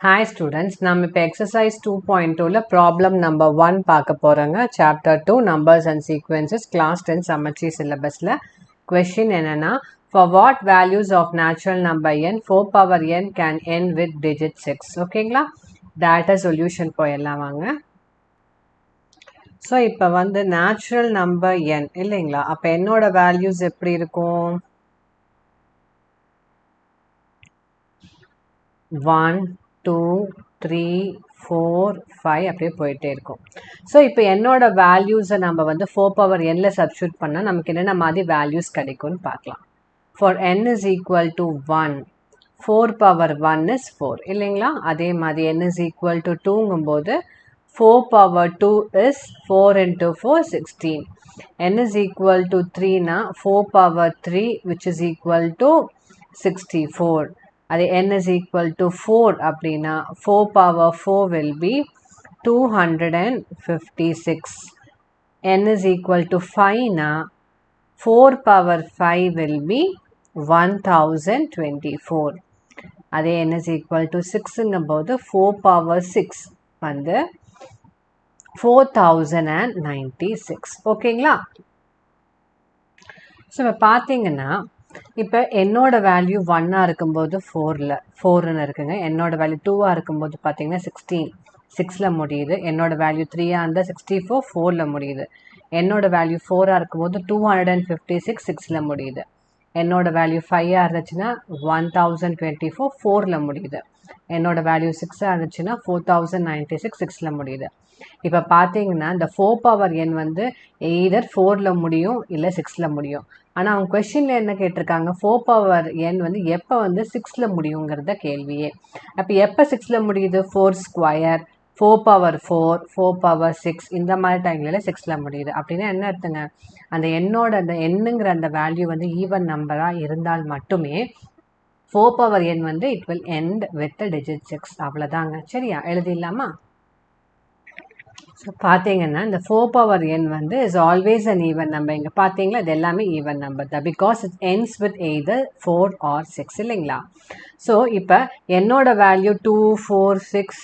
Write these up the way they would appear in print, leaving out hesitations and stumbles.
Hi students, நம்ம இப்போ exercise 2.2ல problem number 1 பார்க்க போறோங்க. chapter 2 numbers and sequences class 10 summatry syllabusல question என்னன்னா for what values of natural number n 4 power n can end with digit 6 ஓகேங்களா data solution போயிடலாம் வாங்க. So இப்போ வந்து natural number n இல்லைங்களா அப்போ என்னோட values எப்படி இருக்கும் 1 2 3 4 5 அப்படியே போயிட்டே இருக்கும் ஸோ இப்போ என்னோட வேல்யூஸை நம்ம வந்து 4 பவர் n சப்ஸ்டியூட் பண்ணால் நமக்கு என்னென்ன மாதிரி வேல்யூஸ் கிடைக்கும்னு பார்க்கலாம் for n is equal to 1 4 power 1 is 4 இல்லைங்களா அதே மாதிரி n இஸ் ஈக்குவல் டு 2ங்கும்போது 4 power 2 is 4 into 4 16 n is equal to 3 4 power 3 which is equal to 64 அது n is equal to 4 அப்படின்னா 4 power 4 will be 256 n is equal to 5 4 power 5 will be 1024 அதே n is equal to 6 போது 4 power 6 வந்து 4096 ஓகேங்களா so இப்போ பார்த்தீங்கன்னா இப்போ என்னோட வேல்யூ 1 இருக்கும்போது 4ன்னு இருக்குங்க என்னோட வேல்யூ 2 இருக்கும்போது பார்த்தீங்கன்னா 16 6ல் முடியுது என்னோட வேல்யூ 3 இருந்தால் 64 4ல் முடியுது என்னோட வேல்யூ 4 இருக்கும்போது 256 6ல் முடியுது என்னோட வேல்யூ 5 இருந்துச்சுன்னா 1024 4ல் முடியுது என்னோட வேல்யூ 6 இருந்துச்சுன்னா 4096 6ல் முடியுது இப்போ பார்த்தீங்கன்னா இந்த 4 பவர் n வந்து எய்தர் 4ல் முடியும் இல்லை 6ல் முடியும் ஆனால் அவங்க கொஸ்டினில் என்ன கேட்டிருக்காங்க 4 பவர் n வந்து எப்போ வந்து 6ல் முடியுங்கிறத கேள்வியே அப்போ எப்போ 6ல் முடியுது 4 ஸ்கொயர் 4 பவர் 4 4 பவர் 6 இந்த மாதிரி டைம்ல 6ல் முடியுது அப்படின்னா என்ன அர்த்தங்க அந்த என்னோட அந்த என்னங்கிற அந்த வேல்யூ வந்து ஈவன் நம்பராக இருந்தால் மட்டுமே 4 பவர் n வந்து it will end with digit 6 அவ்வளோதாங்க சரியா எழுதிடலாமா ஸோ பார்த்தீங்கன்னா இந்த 4 பவர் n வந்து is always an even number இங்கே பார்த்தீங்களா இது எல்லாமே ஈவன் நம்பர் தான் because it ends with either 4 or 6 இல்லைங்களா ஸோ இப்போ என்னோட வேல்யூ 2 4 6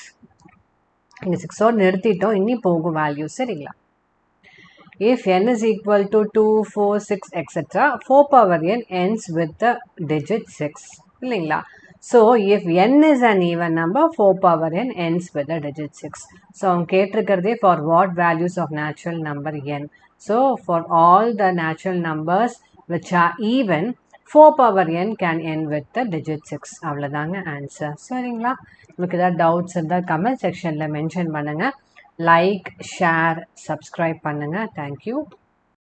இங்கே 6ஓடு நிறுத்திட்டோம் இன்னி போகும் வேல்யூ சரிங்களா if n is equal to 2 4 6 etc 4 power n ends with the digit 6 இல்லைங்களா so if n is an even number 4 power n ends with the digit 6 so அவங்க கேட்டிருக்கிறதே for what values of natural number n so for all the natural numbers which are even 4 power n can end with the digit 6 அவ்வளோதாங்க answer சரிங்களா உங்களுக்கு ஏதாவது doubts இருந்தால் comment செக்ஷனில் mention பண்ணுங்கள் like share subscribe பண்ணுங்கள் thank you